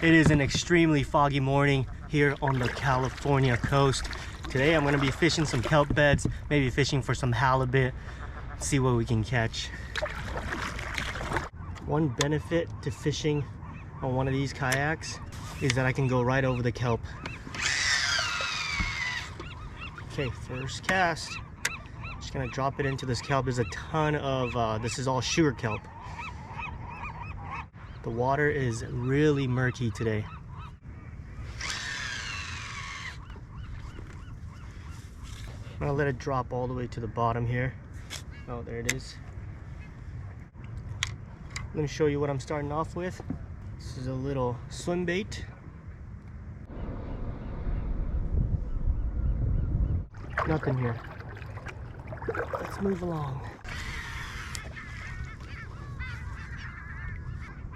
It is an extremely foggy morning here on the California coast. Today I'm going to be fishing some kelp beds, maybe fishing for some halibut, see what we can catch. One benefit to fishing on one of these kayaks is that I can go right over the kelp. Okay, first cast. Just gonna drop it into this kelp. There's a ton of, this is all sugar kelp. The water is really murky today. I'm gonna let it drop all the way to the bottom here. Oh, there it is. Let me show you what I'm starting off with. This is a little swim bait. Nothing here. Let's move along.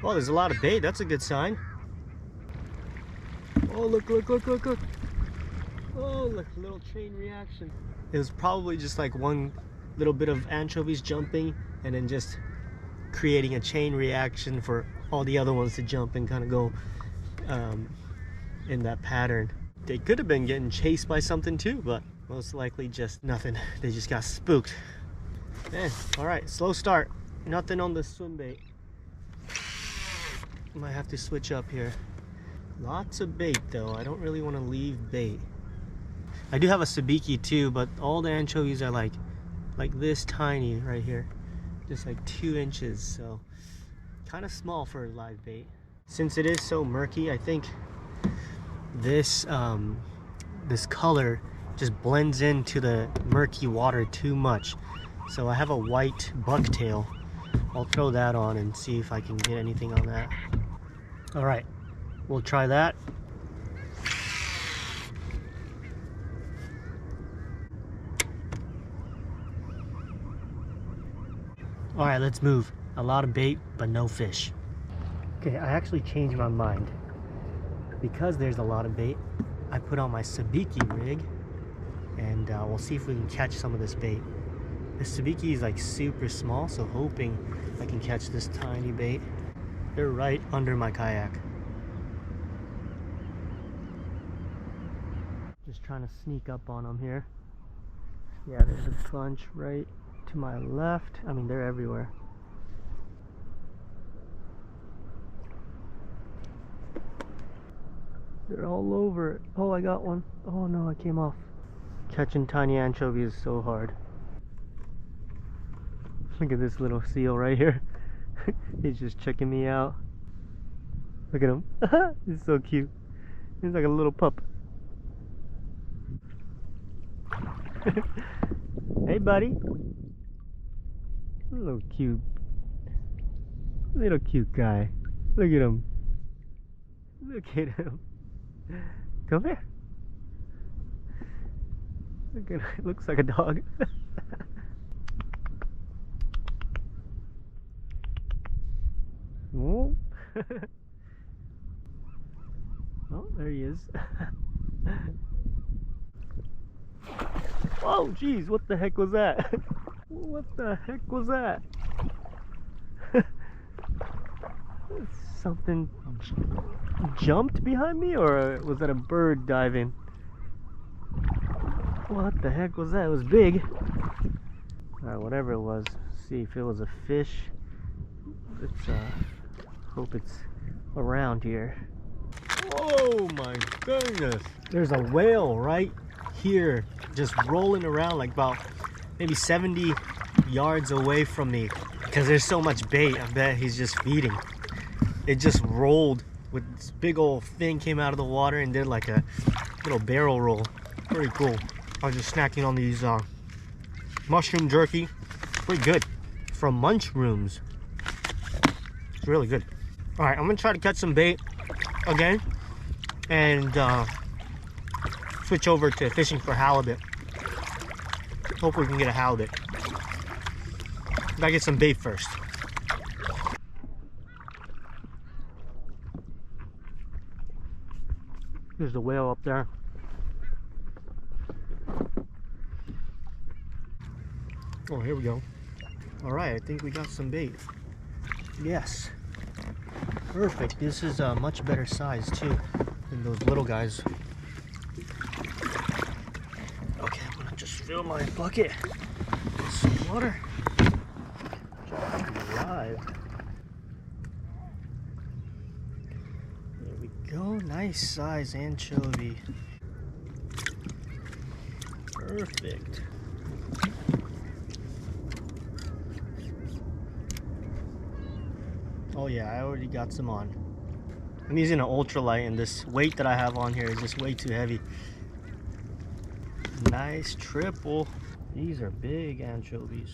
Oh, there's a lot of bait. That's a good sign. Oh, look, look, look, look, look. Oh, look, little chain reaction. It was probably just like one little bit of anchovies jumping and then just creating a chain reaction for all the other ones to jump and kind of go in that pattern. They could have been getting chased by something too, but most likely just nothing. They just got spooked. Man, all right, slow start. Nothing on the swim bait. Might have to switch up here. Lots of bait though. I don't really want to leave bait. I do have a sabiki too, but all the anchovies are like this tiny right here. Just like 2 inches, so kind of small for a live bait. Since it is so murky, I think this this color just blends into the murky water too much. So I have a white bucktail. I'll throw that on and see if I can get anything on that. All right, we'll try that. All right, let's move. A lot of bait, but no fish. Okay, I actually changed my mind. Because there's a lot of bait, I put on my sabiki rig and we'll see if we can catch some of this bait. This sabiki is like super small, so hoping I can catch this tiny bait. They're right under my kayak. Just trying to sneak up on them here. Yeah, there's a bunch right to my left. I mean, they're everywhere. They're all over it. Oh, I got one. Oh no, I came off. Catching tiny anchovies is so hard. Look at this little seal right here. He's just checking me out. Look at him. He's so cute. He's like a little pup. Hey, buddy. Little cute guy. Look at him. Look at him. Come here. Look at him. It looks like a dog. Oh. Oh, there he is. Oh, geez, what the heck was that? What the heck was that? Something jumped behind me, or was that a bird diving? What the heck was that? It was big. Alright, whatever it was, see if it was a fish. Let's hope it's around here. Oh my goodness! There's a whale right here, just rolling around like about maybe 70 yards away from me. Because there's so much bait, I bet he's just feeding. It just rolled with this big old thing, came out of the water and did like a little barrel roll. Pretty cool. I was just snacking on these mushroom jerky. Pretty good. From Munchrooms. It's really good. All right, I'm gonna try to catch some bait again and switch over to fishing for halibut. Hope we can get a halibut. Gotta get some bait first. There's the whale up there. Oh, here we go. All right, I think we got some bait. Yes. Perfect. This is a much better size too than those little guys. Okay, I'm gonna just fill my bucket with some water. Live. There we go. Nice size anchovy. Perfect. Oh yeah, I already got some on. I'm using an ultralight and this weight that I have on here is just way too heavy. Nice triple. These are big anchovies.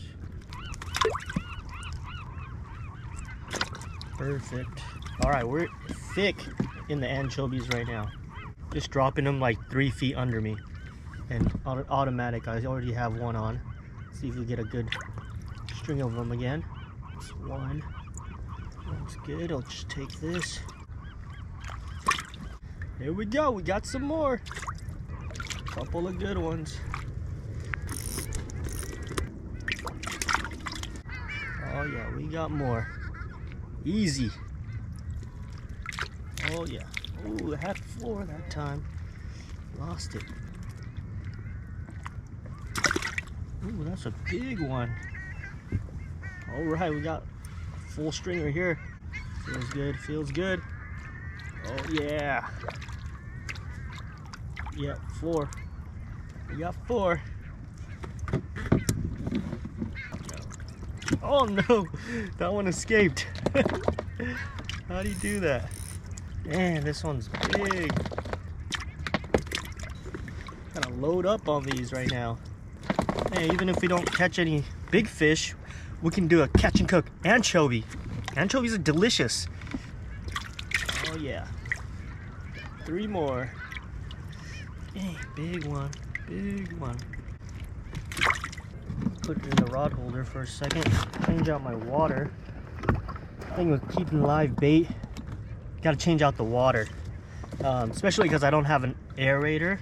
Perfect. All right, we're thick in the anchovies right now. Just dropping them like 3 feet under me. And automatic, I already have one on. Let's see if we get a good string of them again. That's one. Looks good. I'll just take this. Here we go. We got some more. Couple of good ones. Oh yeah, we got more. Easy. Oh yeah. Oh, I had 4 that time. Lost it. Ooh, that's a big one. All right, we got a full stringer here. Feels good, feels good. Oh yeah. Yep, 4. We got 4. Oh no, that one escaped. How do you do that? Man, this one's big. Gotta load up on these right now. Hey, even if we don't catch any big fish, we can do a catch and cook anchovy. Anchovies are delicious. Oh yeah. 3 more. Dang, big one. Big one. Put it in the rod holder for a second. Change out my water. Thing with keeping live bait, gotta change out the water. Especially because I don't have an aerator,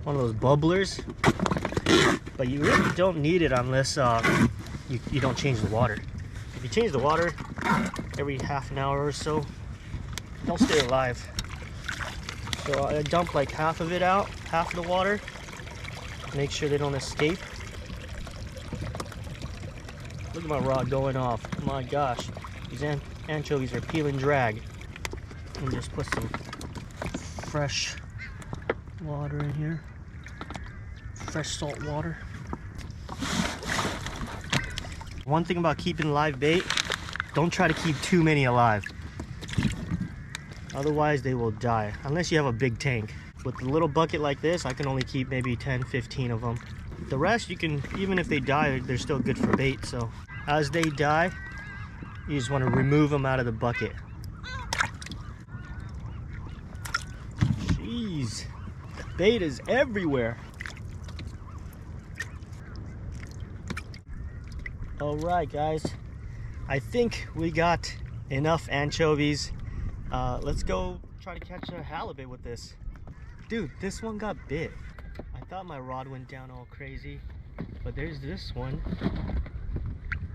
one of those bubblers. But you really don't need it unless you don't change the water. If you change the water every half an hour or so, they'll stay alive. So I dump like half of it out, half of the water. Make sure they don't escape. Look at my rod going off. My gosh, these anchovies are peel and drag. And just put some fresh water in here. Fresh salt water. One thing about keeping live bait, don't try to keep too many alive. Otherwise they will die, unless you have a big tank. With a little bucket like this, I can only keep maybe 10, 15 of them. The rest you can, even if they die, they're still good for bait. So as they die, you just want to remove them out of the bucket. Jeez, bait is everywhere. All right, guys, I think we got enough anchovies. Let's go try to catch a halibut with this. Dude, this one got bit. I thought my rod went down all crazy, but there's this one.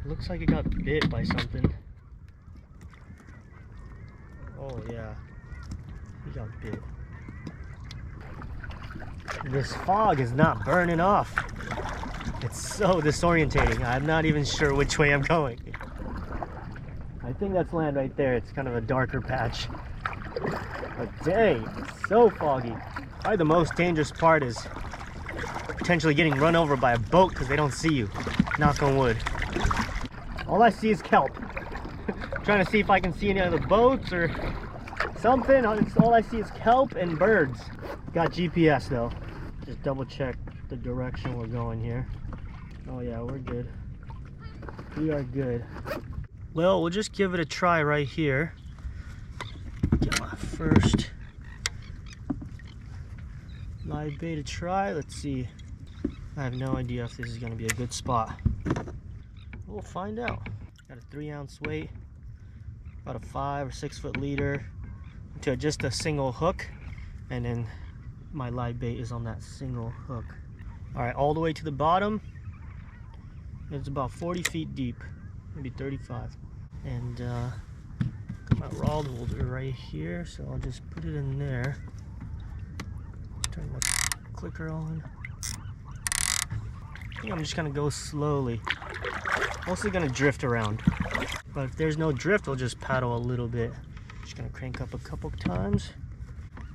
Looks like it got bit by something. Oh yeah, he got bit. This fog is not burning off. It's so disorientating. I'm not even sure which way I'm going. I think that's land right there. It's kind of a darker patch. But dang, it's so foggy. Probably the most dangerous part is potentially getting run over by a boat because they don't see you. Knock on wood. All I see is kelp. Trying to see if I can see any other boats or something. All I see is kelp and birds. Got GPS though. Just double check the direction we're going here. Oh yeah, we're good. We are good. Well, we'll just give it a try right here. Get my first live bait to try. Let's see. I have no idea if this is going to be a good spot. We'll find out. Got a 3-ounce weight, about a 5 or 6 foot leader to just a single hook, and then my live bait is on that single hook. All right, all the way to the bottom. It's about 40 feet deep, maybe 35. And my rod holder right here, so I'll just put it in there. Turn the clicker on. I think I'm just gonna go slowly. Mostly gonna drift around. But if there's no drift, I'll just paddle a little bit. Just gonna crank up a couple times.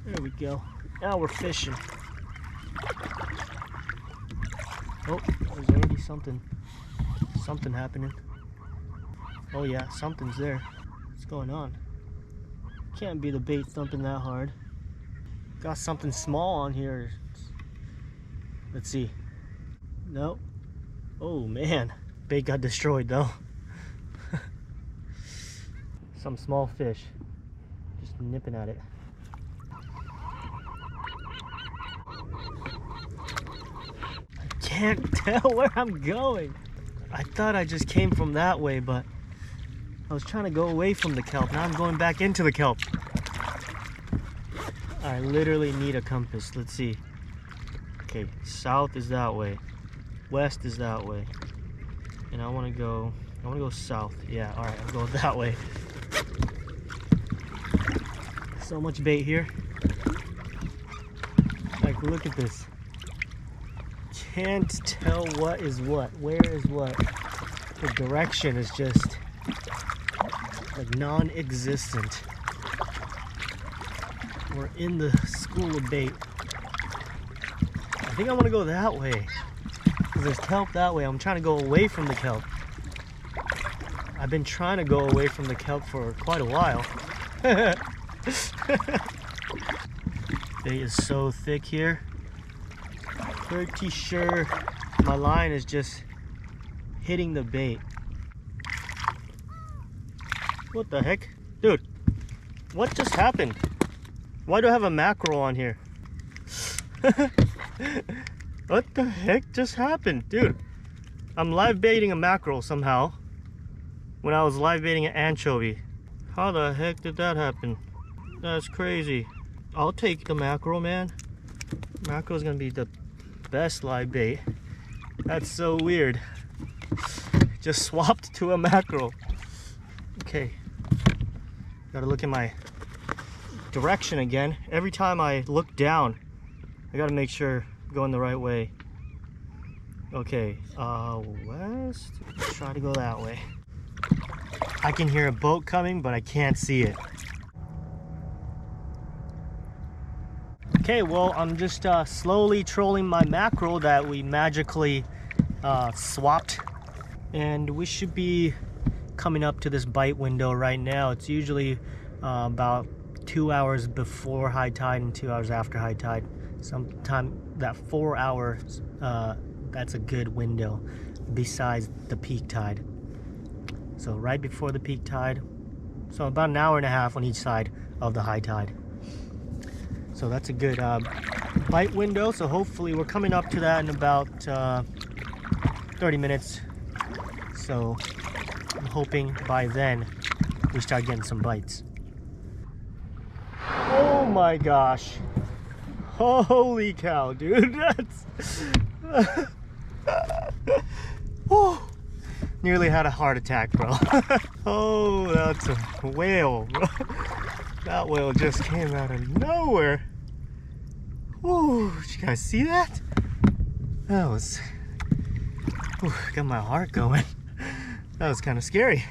There we go. Now we're fishing. Oh, there's already something happening. Oh yeah, something's there. What's going on? Can't be the bait thumping that hard. Got something small on here. Let's see. Nope. Oh man, bait got destroyed though. Some small fish. Just nipping at it. I can't tell where I'm going. I thought I just came from that way, but I was trying to go away from the kelp. Now I'm going back into the kelp. I literally need a compass. Let's see. Okay, south is that way. West is that way. And I want to go south. Yeah, all right, I'll go that way. So much bait here. Like, look at this. Can't tell what is what. Where is what. The direction is just like non-existent. We're in the school of bait. I think I want to go that way. Because there's kelp that way. I'm trying to go away from the kelp. I've been trying to go away from the kelp for quite a while. Bait is so thick here. Pretty sure my line is just hitting the bait. What the heck? Dude, what just happened? Why do I have a mackerel on here? What the heck just happened? Dude, I'm live baiting a mackerel somehow when I was live baiting an anchovy. How the heck did that happen? That's crazy. I'll take the mackerel, man. Mackerel's gonna be the best live bait. That's so weird. Just swapped to a mackerel. Okay. Gotta look at my direction again. Every time I look down, I gotta make sure I'm going the right way. Okay, west. Let's try to go that way. I can hear a boat coming, but I can't see it. Okay, well, I'm just slowly trolling my mackerel that we magically swapped. And we should be coming up to this bite window right now. It's usually about 2 hours before high tide and 2 hours after high tide. Sometime that 4 hours, that's a good window besides the peak tide. So right before the peak tide, so about an hour and a half on each side of the high tide. So that's a good bite window. So hopefully we're coming up to that in about 30 minutes. So I'm hoping by then we start getting some bites. Oh my gosh. Holy cow, dude. That's... oh, nearly had a heart attack, bro. Oh, that's a whale, bro. That whale just came out of nowhere. Ooh, did you guys see that? That was... ooh, got my heart going. That was kind of scary.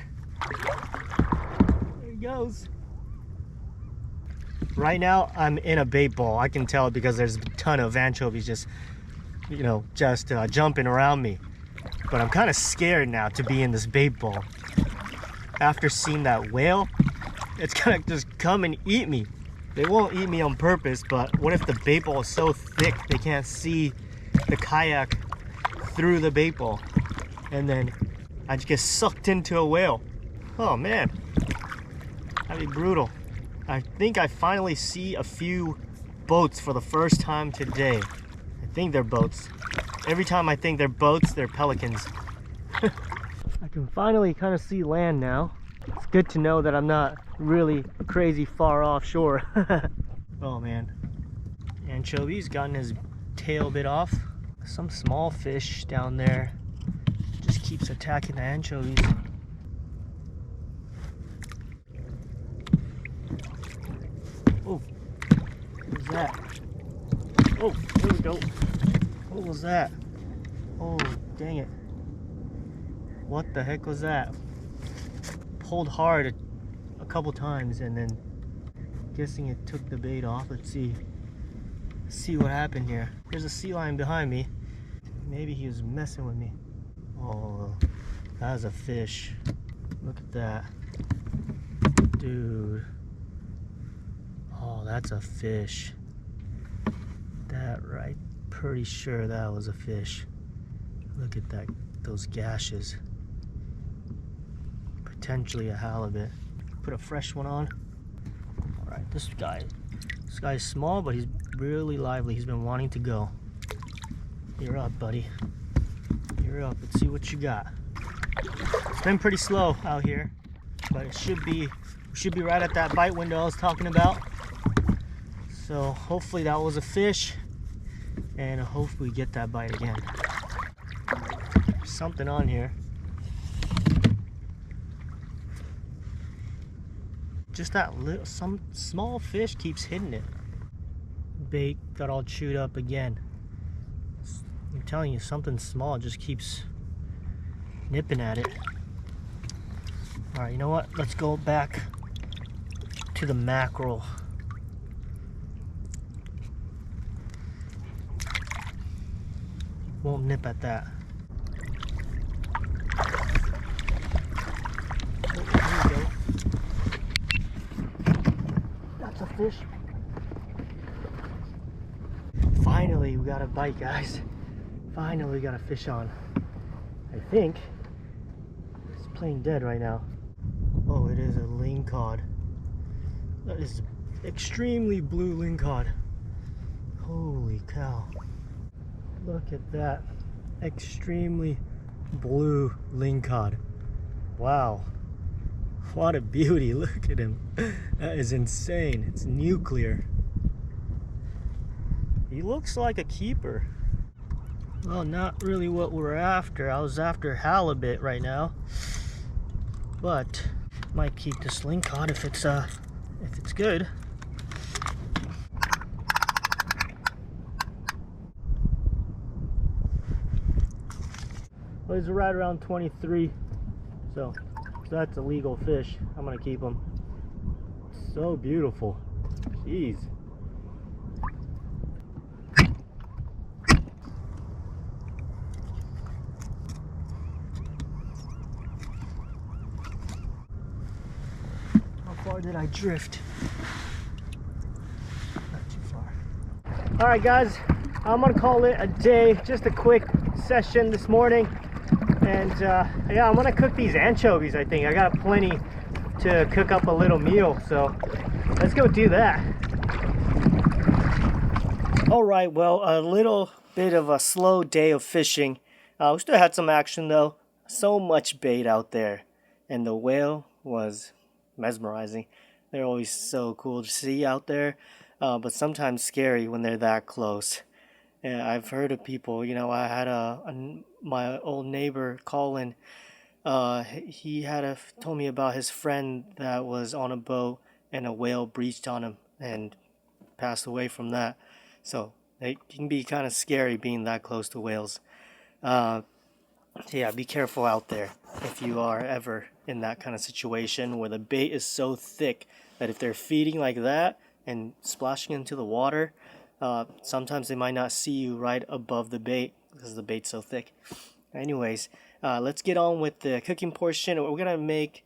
There he goes. Right now, I'm in a bait bowl. I can tell because there's a ton of anchovies just, you know, just jumping around me. But I'm kind of scared now to be in this bait bowl. After seeing that whale, it's gonna just come and eat me. They won't eat me on purpose, but what if the bait bowl is so thick they can't see the kayak through the bait bowl? And then I just get sucked into a whale. Oh man, that'd be brutal. I think I finally see a few boats for the first time today. I think they're boats. Every time I think they're boats, they're pelicans. I can finally kind of see land now. It's good to know that I'm not really crazy far offshore. Oh man. Anchovy's gotten his tail bit off. Some small fish down there just keeps attacking the anchovies. Oh, what was that? Oh, there we go. What was that? Oh, dang it. What the heck was that? Pulled hard a couple times and then guessing it took the bait off. Let's see what happened here. There's a sea lion behind me. Maybe he was messing with me. Oh, that was a fish. Look at that. Dude. Oh, that's a fish. That right. Pretty sure that was a fish. Look at that, those gashes. Potentially a halibut. Put a fresh one on. Alright, this guy's small, but he's really lively. He's been wanting to go. You're up, buddy. You're up. Let's see what you got. It's been pretty slow out here, but it should be right at that bite window I was talking about. So hopefully that was a fish, and hopefully we get that bite again. There's something on here. Just that little, some small fish keeps hitting it. Bait got all chewed up again. I'm telling you, something small just keeps nipping at it. All right, you know what? Let's go back to the mackerel. Won't nip at that. Oh, there we go. That's a fish. Finally, we got a bite, guys. Finally, we got a fish on. I think it's playing dead right now. Oh, it is a lingcod. That is extremely blue lingcod. Holy cow. Look at that. Extremely blue lingcod. Wow. What a beauty. Look at him. That is insane. It's nuclear. He looks like a keeper. Well, not really what we're after. I was after halibut right now, but might keep this lingcod if it's good. Well, he's right around 23, so that's a legal fish. I'm gonna keep him. So beautiful. Jeez. How far did I drift? Not too far. All right, guys, I'm gonna call it a day. Just a quick session this morning, and yeah, I'm gonna cook these anchovies. I think I got plenty to cook up a little meal, so let's go do that. All right, well, a little bit of a slow day of fishing. We still had some action though. So much bait out there, and the whale was mesmerizing. They're always so cool to see out there, but sometimes scary when they're that close. Yeah, I've heard of people, you know, I had my old neighbor, Colin, he told me about his friend that was on a boat and a whale breached on him and passed away from that. So it can be kind of scary being that close to whales. Yeah, be careful out there if you are ever in that kind of situation where the bait is so thick that if they're feeding like that and splashing into the water, sometimes they might not see you right above the bait because the bait's so thick. Anyways, let's get on with the cooking portion. We're gonna make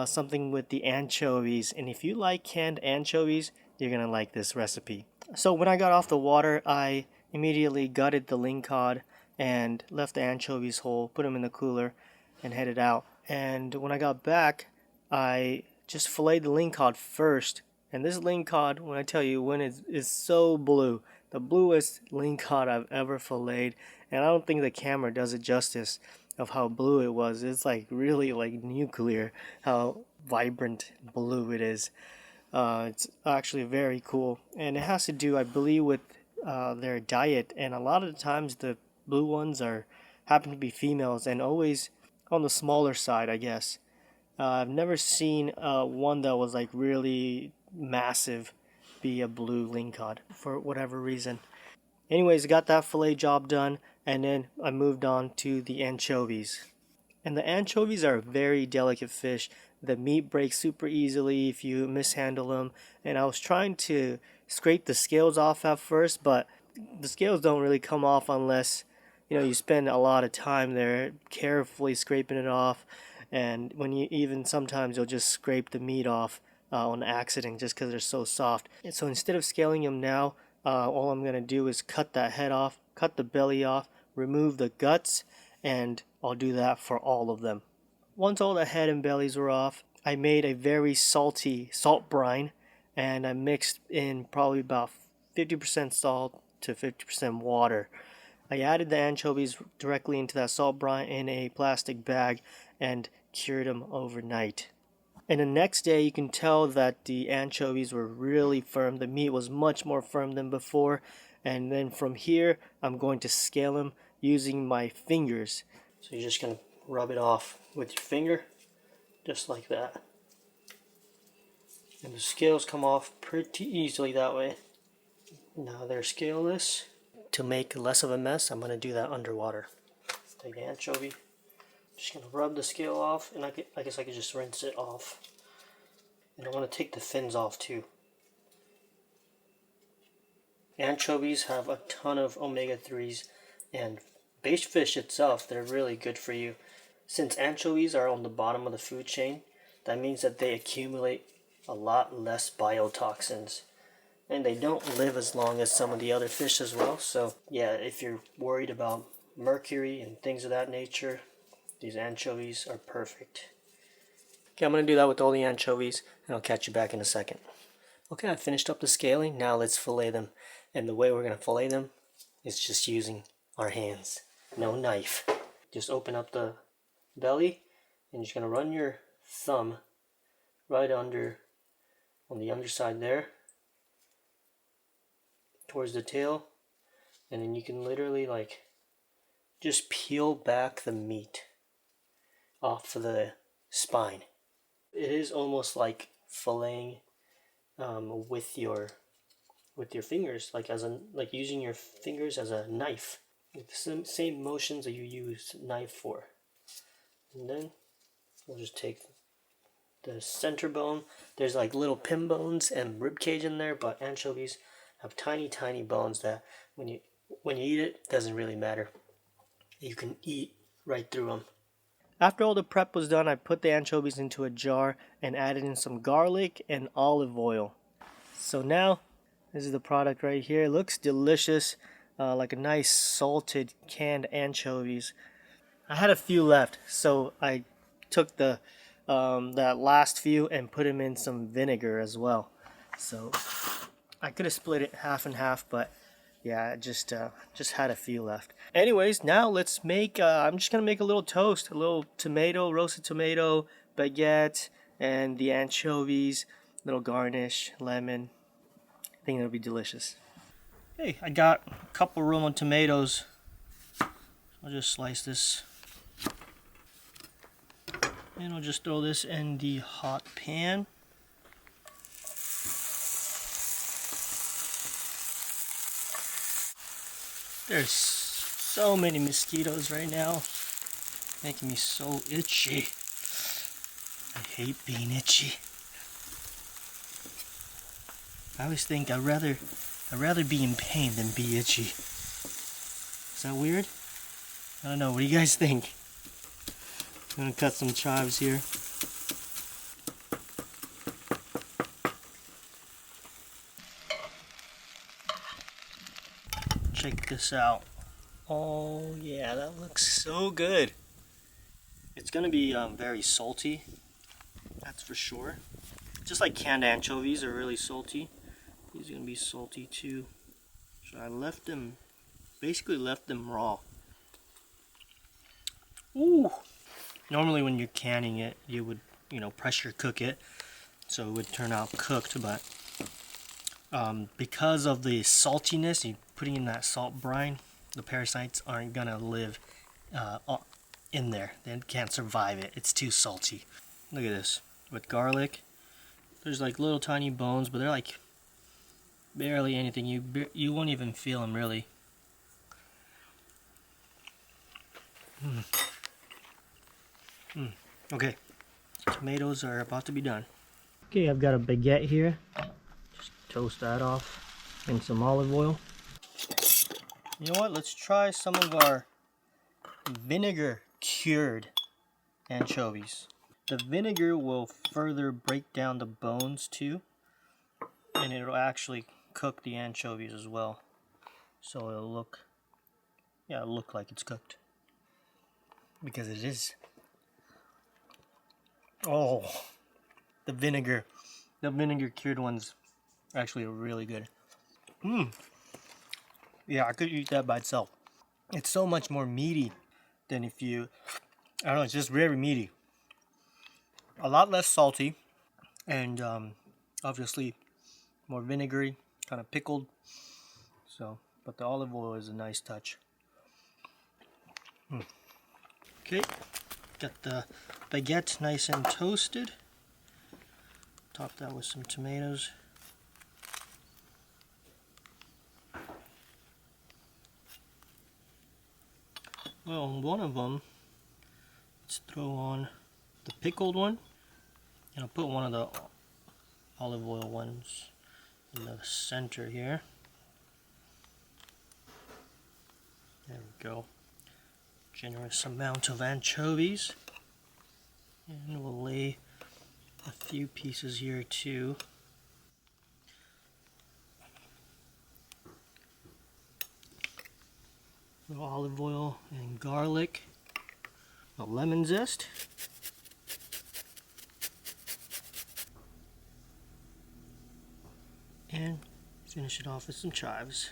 something with the anchovies, and if you like canned anchovies, you're gonna like this recipe. So when I got off the water, I immediately gutted the lingcod and left the anchovies whole, put them in the cooler, and headed out. And when I got back, I just filleted the lingcod first. And this lingcod, when I tell you, when it is so blue, the bluest lingcod I've ever filleted, and I don't think the camera does it justice of how blue it was. It's like really like nuclear, how vibrant blue it is. It's actually very cool, and it has to do, I believe, with their diet. And a lot of the times the blue ones happen to be females, and always on the smaller side, I guess. I've never seen one that was like really massive be a blue lingcod for whatever reason. Anyways, got that fillet job done, and then I moved on to the anchovies. And the anchovies are a very delicate fish. The meat breaks super easily if you mishandle them. And I was trying to scrape the scales off at first, but the scales don't really come off unless you spend a lot of time there carefully scraping it off. And when you even sometimes you'll just scrape the meat off on accident just because they're so soft. And so instead of scaling them now, all I'm gonna do is cut that head off, cut the belly off, remove the guts, and I'll do that for all of them. Once all the head and bellies were off, I made a very salty salt brine, and I mixed in probably about 50% salt to 50% water. I added the anchovies directly into that salt brine in a plastic bag and cured them overnight. And the next day you can tell that the anchovies were really firm. The meat was much more firm than before. And then from here, I'm going to scale them using my fingers. So you're just going to rub it off with your finger, just like that. And the scales come off pretty easily that way. Now they're scaleless. To make less of a mess, I'm going to do that underwater. Take the anchovy, just going to rub the scale off, and I guess I could just rinse it off. And I want to take the fins off too. Anchovies have a ton of omega-3s, and bait fish itself, they're really good for you. Since anchovies are on the bottom of the food chain, that means that they accumulate a lot less biotoxins. And they don't live as long as some of the other fish as well. So yeah, if you're worried about mercury and things of that nature, these anchovies are perfect. Okay, I'm going to do that with all the anchovies, and I'll catch you back in a second. Okay, I finished up the scaling. Now let's fillet them. And the way we're going to fillet them is just using our hands. No knife. Just open up the belly, and you're just going to run your thumb right under, on the underside there, towards the tail, and then you can literally just peel back the meat off of the spine. It is almost like filleting with your fingers, like using your fingers as a knife. The same motions that you use knife for. And then we'll just take the center bone. There's like little pin bones and rib cage in there, but anchovies have tiny bones that when you eat it, doesn't really matter. You can eat right through them. After all the prep was done, I put the anchovies into a jar and added in some garlic and olive oil. So now, this is the product right here. It looks delicious, like a nice salted canned anchovies. I had a few left, so I took that last few and put them in some vinegar as well. So I could have split it half and half, but yeah, I just had a few left. Anyways, now let's make, I'm just going to make a little toast, a little tomato, roasted tomato, baguette, and the anchovies, little garnish, lemon. I think it'll be delicious. Hey, I got a couple Roman tomatoes. I'll just slice this. And I'll just throw this in the hot pan. There's so many mosquitoes right now, making me so itchy. I hate being itchy. I always think I'd rather be in pain than be itchy. Is that weird? I don't know. What do you guys think? I'm gonna cut some chives here. Check this out. Oh yeah, that looks so good. It's gonna be very salty, that's for sure. Just like canned anchovies are really salty, these are gonna be salty too. So I basically left them raw. Ooh! Normally when you're canning it, you would, pressure cook it, so it would turn out cooked, but because of the saltiness, you putting in that salt brine, the parasites aren't gonna live in there. They can't survive it. It's too salty. Look at this. With garlic, there's like little tiny bones, but they're like Barely anything. You won't even feel them really. Okay, tomatoes are about to be done. Okay, I've got a baguette here. Just toast that off in some olive oil. You know what? Let's try some of our vinegar cured anchovies. The vinegar will further break down the bones too, and it'll actually cook the anchovies as well. So it'll look like it's cooked. Because it is. Oh, the vinegar cured ones actually are really good. Yeah, I could eat that by itself. It's so much more meaty than if you, I don't know, it's just very meaty. A lot less salty, and obviously more vinegary, kind of pickled. So, but the olive oil is a nice touch. Okay, got the baguette nice and toasted. Top that with some tomatoes. Well, one of them, let's throw on the pickled one, and I'll put one of the olive oil ones in the center here. There we go. Generous amount of anchovies, and we'll lay a few pieces here too. A little olive oil and garlic, a lemon zest, and finish it off with some chives.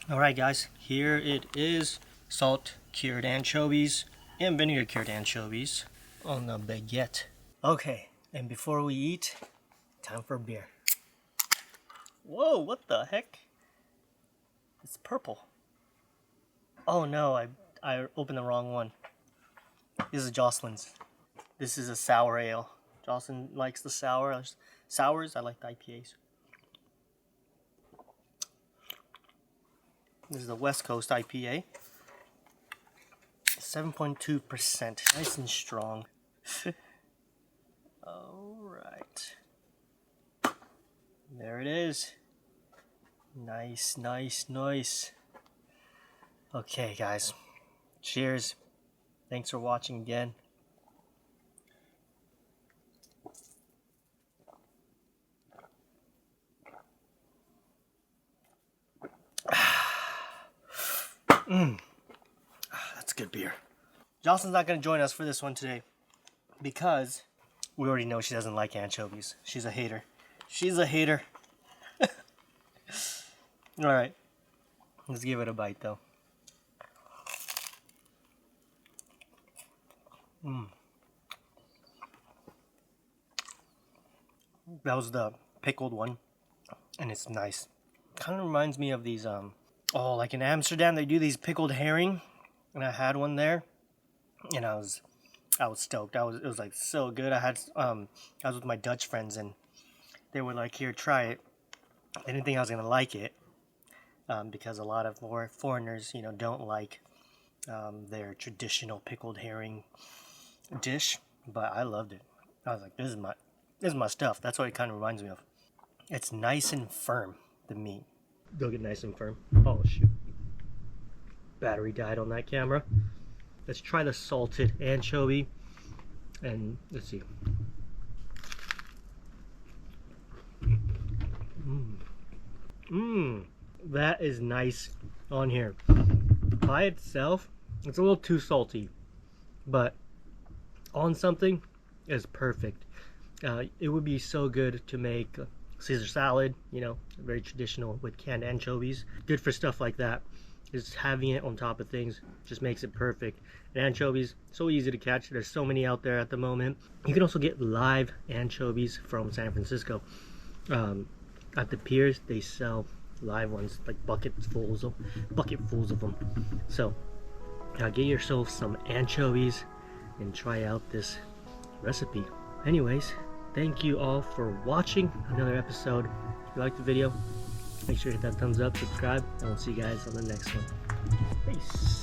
Alright guys, here it is. Salt cured anchovies and vinegar cured anchovies on the baguette. Okay, and before we eat, time for beer. Whoa, what the heck? It's purple. Oh no, I opened the wrong one. This is Jocelyn's. This is a sour ale. Jocelyn likes the sours. I like the IPAs. This is the West Coast IPA. 7.2%. Nice and strong. Alright. There it is. Nice, nice, nice. Okay, guys. Cheers. Thanks for watching again. That's good beer. Jocelyn's not going to join us for this one today because we already know she doesn't like anchovies. She's a hater. She's a hater. Alright. Let's give it a bite though. That was the pickled one, and it's nice. Kind of reminds me of these like in Amsterdam they do these pickled herring, and I had one there, and I was stoked. It was like so good. I was with my Dutch friends, and they were like, "Here, try it." They didn't think I was gonna like it, because a lot of foreigners, don't like their traditional pickled herring dish, but I loved it. I was like, this is my stuff. That's what it kind of reminds me of. It's nice and firm, the meat. They'll get nice and firm. Oh shoot. Battery died on that camera. Let's try the salted anchovy, and let's see. That is nice on here. By itself, it's a little too salty, but on something is perfect. It would be so good to make Caesar salad, very traditional with canned anchovies. Good for stuff like that. Just having it on top of things just makes it perfect. And anchovies, so easy to catch. There's so many out there at the moment. You can also get live anchovies from San Francisco. At the piers, they sell live ones, like bucketfuls of them. So get yourself some anchovies and try out this recipe. Anyways, thank you all for watching another episode. If you liked the video, Make sure to hit that thumbs up, subscribe, and we'll see you guys on the next one. Peace.